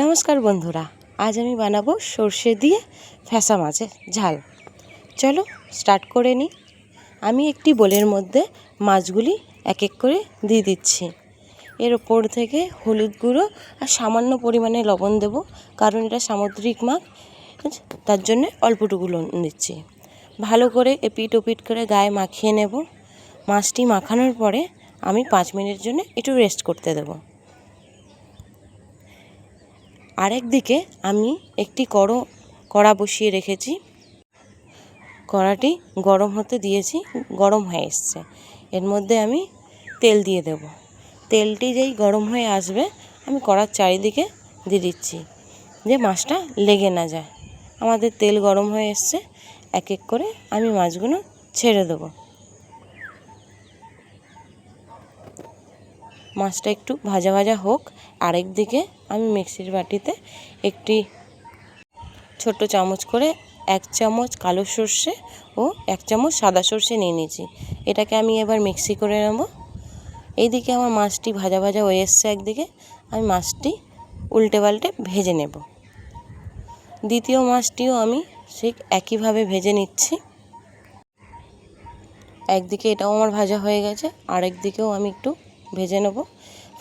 নমস্কার বন্ধুরা, আজ আমি বানাবো সর্ষে দিয়ে ফ্যাসা মাছের ঝাল। চলো স্টার্ট করে নিই। আমি একটি বোলের মধ্যে মাছগুলি এক এক করে দিয়ে দিচ্ছি। এর ওপর থেকে হলুদ গুঁড়ো আর সামান্য পরিমাণে লবণ দেব, কারণ এটা সামুদ্রিক মাছ, তার জন্যে অল্পটুকু লবণ দিচ্ছি। ভালো করে এপিট ওপিট করে গায়ে মাখিয়ে নেব। মাছটি মাখানোর পরে আমি 5 মিনিটের জন্য একটু রেস্ট করতে দেবো। আরেক দিকে আমি একটি কড়া বসিয়ে রেখেছি। কড়াটি গরম হতে দিয়েছি, গরম হয়ে এসছে। এর মধ্যে আমি তেল দিয়ে দেব। তেলটি যেই গরম হয়ে আসবে আমি কড়ার চারিদিকে দিয়ে দিচ্ছি, যে মাছটা লেগে না যায়। আমাদের তেল গরম হয়ে এসছে, এক এক করে আমি মাছগুলো ছেড়ে দেবো। মাছটা একটু ভাজা ভাজা হোক। আরেক দিকে আমি মিক্সির বাটিতে একটি ছোট চামচ করে 1 চামচ কালো সর্ষে ও 1 চামচ সাদা সর্ষে নিয়ে নিয়েছি। এটাকে আমি এবার মিক্সি করে নেব। এইদিকে আমার মাছটি ভাজা ভাজা হয়ে এসছে, একদিকে আমি মাছটি উল্টে পাল্টে ভেজে নেব। দ্বিতীয় মাছটিও আমি সেই একইভাবে ভেজে নিচ্ছি। একদিকে এটাও আমার ভাজা হয়ে গেছে, আরেক দিকেও আমি একটু ভেজে নেব।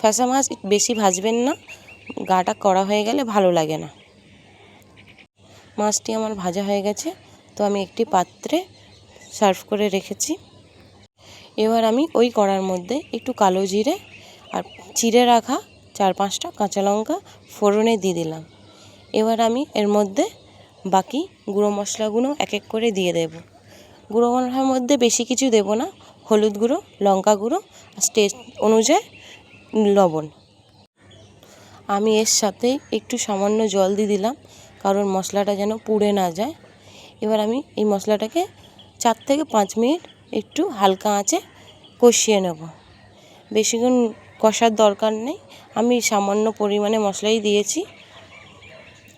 ফ্যাসা মাছ বেশি ভাজবেন না, গাটা কড়া হয়ে গেলে ভালো লাগে না। মাছটি আমার ভাজা হয়ে গেছে, তো আমি একটি পাত্রে সার্ভ করে রেখেছি। এবার আমি ওই কড়ার মধ্যে একটু কালো জিরে আর চিড়ে রাখা 4-5টা কাঁচা লঙ্কা ফোড়নে দিয়ে দিলাম। এবার আমি এর মধ্যে বাকি গুঁড়ো মশলাগুলো এক এক করে দিয়ে দেব। গুঁড়ো মশলার মধ্যে বেশি কিছু দেব না, হলুদ গুঁড়ো, লঙ্কা গুঁড়ো আর টেস্ট অনুযায়ী লবণ। আমি এর সাথে একটু সামান্য জল দিয়ে দিলাম, কারণ মশলাটা যেন পুড়ে না যায়। এবার আমি এই মশলাটাকে 4 থেকে 5 মিনিট একটু হালকা আঁচে কষিয়ে নেব। বেশিক্ষণ কষার দরকার নেই, আমি সামান্য পরিমাণে মশলাই দিয়েছি।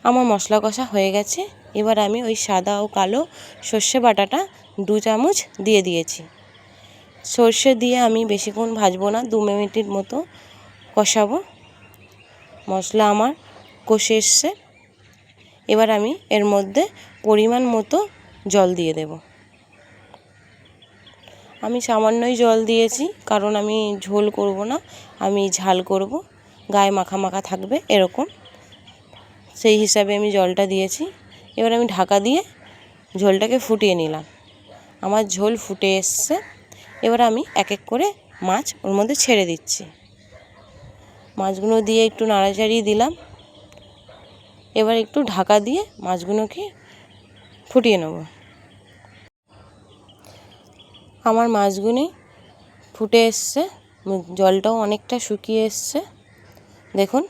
আমার মশলা কষা হয়ে গেছে। এবার আমি ওই সাদা ও কালো সর্ষে বাটাটা 2 চামচ দিয়ে দিয়েছি। সর্ষে দিয়ে আমি বেশিক্ষণ ভাজবো না, 2 মিনিটের মতো কষাবো। মশলা আমার কষে এসছে। এবার আমি এর মধ্যে পরিমাণ মতো জল দিয়ে দেব। আমি সামান্যই জল দিয়েছি, কারণ আমি ঝোল করব না, আমি ঝাল করব, গায়ে মাখা মাখা থাকবে এরকম, সেই হিসাবে আমি জলটা দিয়েছি। এবার আমি ঢাকা দিয়ে ঝোলটাকে ফুটিয়ে নিলাম। আমার ঝোল ফুটে এসছে। এবার আমি এক এক করে মাছ ওর মধ্যে ছেড়ে দিচ্ছি। মাছগুলো দিয়ে একটু নাড়াচাড়ি দিলাম। এবার একটু ঢাকা দিয়ে মাছগুলোকে ফুটিয়ে নেব। আমার মাছগুলি ফুটে এসছে, জলটাও অনেকটা শুকিয়ে এসছে। দেখুন,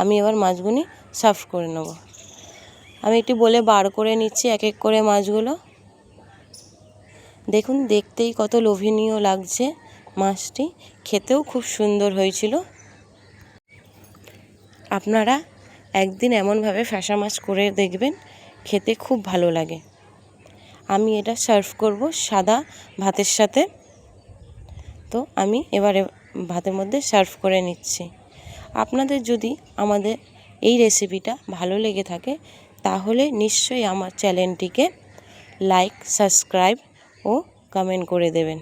আমি এবার মাছগুলি সার্ভ করে নেব। আমি একটু বলে বার করে নিচ্ছি এক এক করে মাছগুলো। দেখুন, দেখতেই কত লোভনীয় লাগছে মাছটি, খেতেও খুব সুন্দর হয়েছিল। আপনারা একদিন এমনভাবে ফ্যাসা মাছ করে দেখবেন, খেতে খুব ভালো লাগে। আমি এটা সার্ভ করব সাদা ভাতের সাথে। তো আমি এবারে ভাতের মধ্যে সার্ভ করে নিচ্ছি। আপনাদের যদি আমাদের এই রেসিপিটা ভালো লেগে থাকে, তাহলে নিশ্চয়ই আমার চ্যানেলটিকে লাইক, সাবস্ক্রাইব ও কমেন্ট করে দেবেন।